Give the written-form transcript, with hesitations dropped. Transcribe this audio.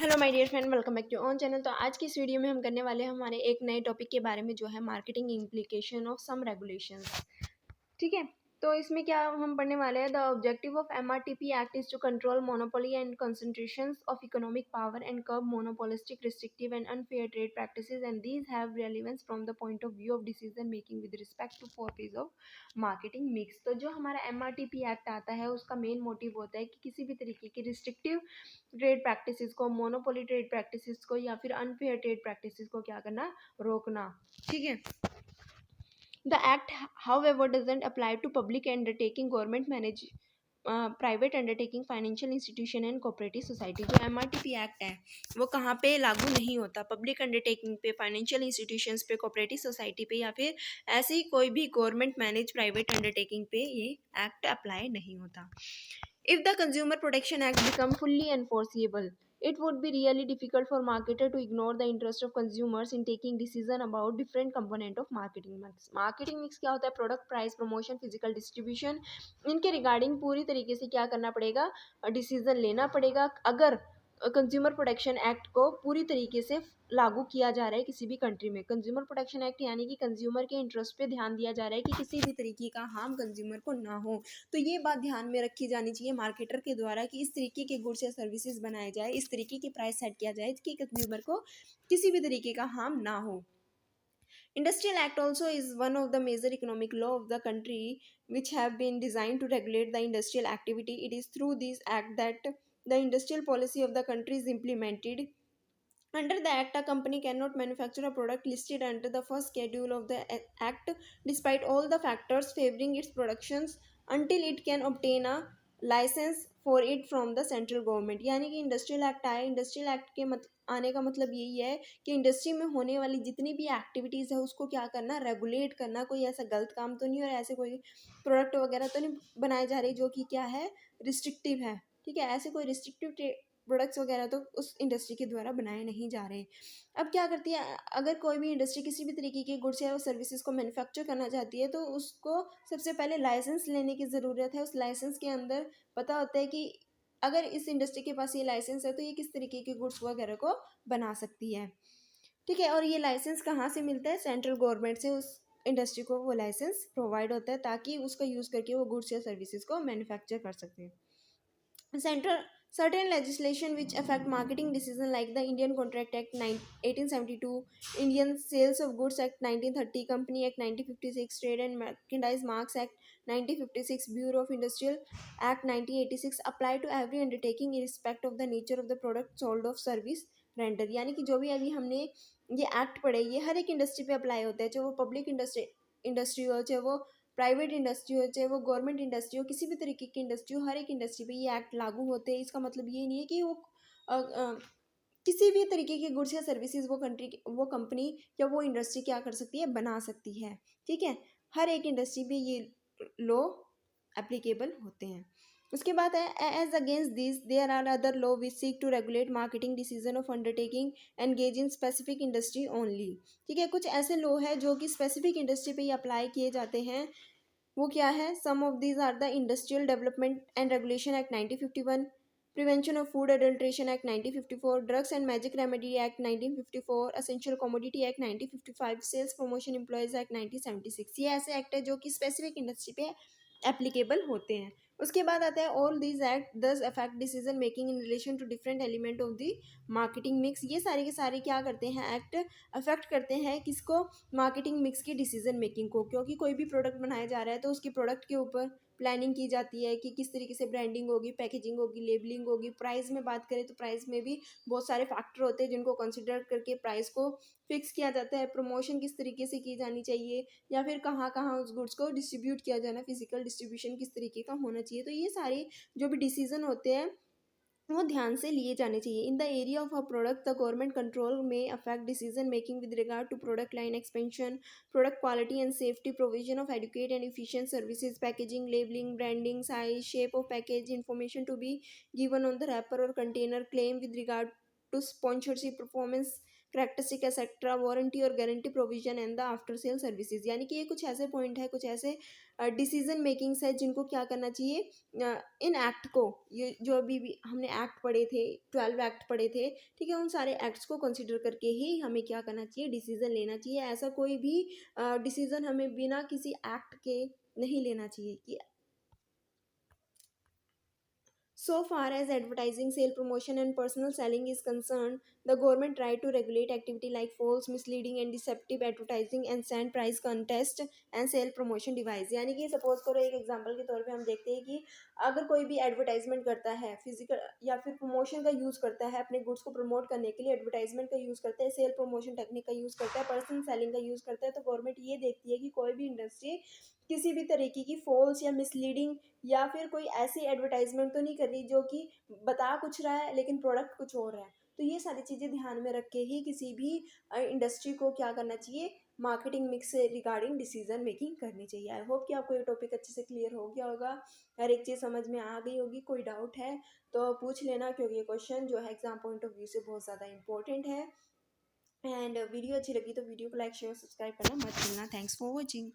Hello my dear friend, welcome back to on channel. तो आज की इस वीडियो में हम करने वाले हैं हमारे एक नए टॉपिक के बारे में, जो है marketing implication of some regulations. ठीक है, तो इसमें क्या हम पढ़ने वाले हैं। The objective of MRTP act is to control monopoly and concentration of economic power and curb monopolistic restrictive and unfair trade practices and these have relevance from the point of view of decision making with respect to 4 P's of marketing mix. तो जो हमारा MRTP act आता है उसका main motive होता है कि किसी भी तरीके की रिस्ट्रिक्टिव ट्रेड प्रैक्टिसेस को, मोनोपोली ट्रेड प्रैक्टिसेस को या फिर अनफेयर ट्रेड प्रैक्टिसेस को क्या करना, रोकना। ठीक है। The act, however, doesn't apply to public undertaking, government manage private undertaking, financial institution and cooperative society. जो MRTP एक्ट है वो कहाँ पे लागू नहीं होता, पब्लिक अंडरटेकिंग पे, फाइनेंशियल इंस्टीट्यूशंस पे, कोऑपरेटिव सोसाइटी पे या फिर ऐसी कोई भी गवर्नमेंट मैनेज प्राइवेट अंडरटेकिंग पे ये एक्ट अप्लाई नहीं होता। If the Consumer Protection Act become fully enforceable, it would be really difficult for marketer to ignore the interest of consumers in taking decision about different component of marketing mix। Marketing mix क्या होता है? Product, price, promotion, physical distribution, इनके regarding पूरी तरीके से क्या करना पड़ेगा, डिसीजन लेना पड़ेगा। अगर कंज्यूमर प्रोटेक्शन एक्ट को पूरी तरीके से लागू किया जा रहा है किसी भी कंट्री में। कंज्यूमर प्रोटेक्शन एक्ट यानी कि कंज्यूमर के इंटरेस्ट पे ध्यान दिया जा रहा है कि किसी भी तरीके का हार्म कंज्यूमर को ना हो। तो ये बात ध्यान में रखी जानी चाहिए मार्केटर के द्वारा कि इस तरीके के गुड्स या सर्विसेज बनाए जाए, इस तरीके की प्राइस सेट किया जाए कि कंज्यूमर को किसी भी तरीके का हार्म ना हो। Industrial Act also is one of the major economic law of the country which have been designed to regulate the industrial activity. It is through this act that the industrial policy of the country is implemented. Under the Act, a company cannot manufacture a product listed under the first schedule of the Act despite all the factors favoring its productions until it can obtain a licence for it from the central government. यानी कि industrial act आए, industrial act के आने का मतलब यही है कि इंडस्ट्री में होने वाली जितनी भी एक्टिविटीज़ है उसको क्या करना, रेगुलेट करना। कोई ऐसा गलत काम तो नहीं और ऐसे कोई प्रोडक्ट वगैरह तो नहीं बनाए जा रही जो कि क्या है, रिस्ट्रिक्टिव है। ठीक है, ऐसे कोई रिस्ट्रिक्टिव प्रोडक्ट्स वगैरह तो उस इंडस्ट्री के द्वारा बनाए नहीं जा रहे। अब क्या करती है, अगर कोई भी इंडस्ट्री किसी भी तरीके के गुड्स या सर्विसेज को मैन्युफैक्चर करना चाहती है तो उसको सबसे पहले लाइसेंस लेने की ज़रूरत है। उस लाइसेंस के अंदर पता होता है कि अगर इस इंडस्ट्री के पास ये लाइसेंस है तो ये किस तरीके के गुड्स वगैरह को बना सकती है। ठीक है, और ये लाइसेंस कहाँ से मिलता है? सेंट्रल गवर्नमेंट से उस इंडस्ट्री को वो लाइसेंस प्रोवाइड होता है ताकि उसका यूज़ करके वो गुड्स या सर्विसेज को मैन्युफैक्चर कर सकते हैं। Central certain legislation which affect marketing decision like the Indian Contract Act 1872, Indian Sales of Goods Act 1930, Company Act 1956, Trade and Merchandise Marks Act 1956, Bureau of Industrial Act 1986 apply to every undertaking irrespective of the nature of the product sold of service render. यानी कि जो भी अभी हमने ये act पढ़े ये हर एक इंडस्ट्री पे अप्लाई होता है, चाहे वो पब्लिक इंडस्ट्री हो, चाहे वो प्राइवेट इंडस्ट्री हो, चाहे वो गवर्नमेंट इंडस्ट्री हो, किसी भी तरीके की इंडस्ट्री हो, हर एक इंडस्ट्री पे ये एक्ट लागू होते हैं। इसका मतलब ये नहीं है कि वो किसी भी तरीके के गुड्स या सर्विसेज वो कंपनी या वो इंडस्ट्री क्या कर सकती है, बना सकती है। ठीक है, हर एक इंडस्ट्री पे ये लॉ एप्लीकेबल होते हैं। उसके बाद है as against this there are other law which seek to regulate marketing decision of undertaking engage in specific industry only. ठीक है, कुछ ऐसे लॉ है जो कि स्पेसिफिक इंडस्ट्री पे ही अप्लाई किए जाते हैं। वो क्या है? Some of these are the industrial development and regulation act 1951, prevention of food adulteration act 1954, drugs and magic remedy act 1954, essential commodity act 1955, sales promotion employees act 1976। ये ऐसे एक्ट है जो कि स्पेसिफिक इंडस्ट्री पे एप्लीकेबल होते हैं। उसके बाद आता है all these act thus affect decision making in relation to different element of the marketing mix. ये सारे के सारे क्या करते हैं, एक्ट अफेक्ट करते हैं किसको? मार्केटिंग मिक्स की डिसीजन मेकिंग को। क्योंकि कोई भी प्रोडक्ट बनाया जा रहा है तो उसकी प्रोडक्ट के ऊपर प्लानिंग की जाती है कि किस तरीके से ब्रांडिंग होगी, पैकेजिंग होगी, लेबलिंग होगी। प्राइस में बात करें तो प्राइस में भी बहुत सारे फैक्टर होते हैं जिनको कंसिडर करके प्राइस को फिक्स किया जाता है। प्रमोशन किस तरीके से की जानी चाहिए या फिर कहाँ कहाँ उस गुड्स को डिस्ट्रीब्यूट किया जाना, फिजिकल डिस्ट्रीब्यूशन किस तरीके का होना चाहिए। तो ये सारे जो भी डिसीजन होते हैं वो ध्यान से लिए जाने चाहिए। In the area of a product the government control में affect decision making with regard to product line expansion, product quality and safety, provision of adequate and efficient services, packaging, labelling, branding, size, shape of package, information to be given on the wrapper और container, claim with regard to sponsorship, performance characteristic etcetera, warranty और guarantee provision and the after sale services. यानी कि ये कुछ ऐसे point है, कुछ ऐसे डिसीजन मेकिंग्स है जिनको क्या करना चाहिए इन एक्ट को, ये जो अभी भी हमने एक्ट पढ़े थे, 12 एक्ट पढ़े थे, ठीक है, उन सारे एक्ट्स को कंसिडर करके ही हमें क्या करना चाहिए, डिसीजन लेना चाहिए। ऐसा कोई भी डिसीजन हमें बिना किसी एक्ट के नहीं लेना चाहिए कि so far as advertising, sale promotion, and personal selling is concerned, the government tried to regulate activity like false, misleading, and deceptive advertising and send price contest and sale promotion device। यानी कि suppose करो, एक example के तौर पे हम देखते हैं कि अगर कोई भी एडवर्टाइजमेंट करता है, फिजिकल या फिर प्रमोशन का यूज़ करता है, अपने गुड्स को प्रमोट करने के लिए एडवर्टाइजमेंट का यूज़ करता है, सेल प्रमोशन टेक्निक का यूज़ करता है, पर्सनल सेलिंग का यूज़ करता है, तो गवर्नमेंट ये देखती है कि कोई भी इंडस्ट्री किसी भी तरीके की फॉल्स या मिसलीडिंग या फिर कोई ऐसी एडवर्टाइजमेंट तो नहीं कर रही जो कि बता कुछ रहा है लेकिन प्रोडक्ट कुछ और है। तो ये सारी चीज़ें ध्यान में रख के ही किसी भी इंडस्ट्री को क्या करना चाहिए, मार्केटिंग मिक्स से रिगार्डिंग डिसीजन मेकिंग करनी चाहिए। आई होप कि आपको ये टॉपिक अच्छे से क्लियर हो गया होगा, हर एक चीज़ समझ में आ गई होगी। कोई डाउट है तो पूछ लेना, क्योंकि ये क्वेश्चन जो है एग्जाम पॉइंट ऑफ व्यू से बहुत ज़्यादा इंपॉर्टेंट है। एंड वीडियो अच्छी लगी तो वीडियो को लाइक शेयर सब्सक्राइब करना मत भूलना। Thanks for watching.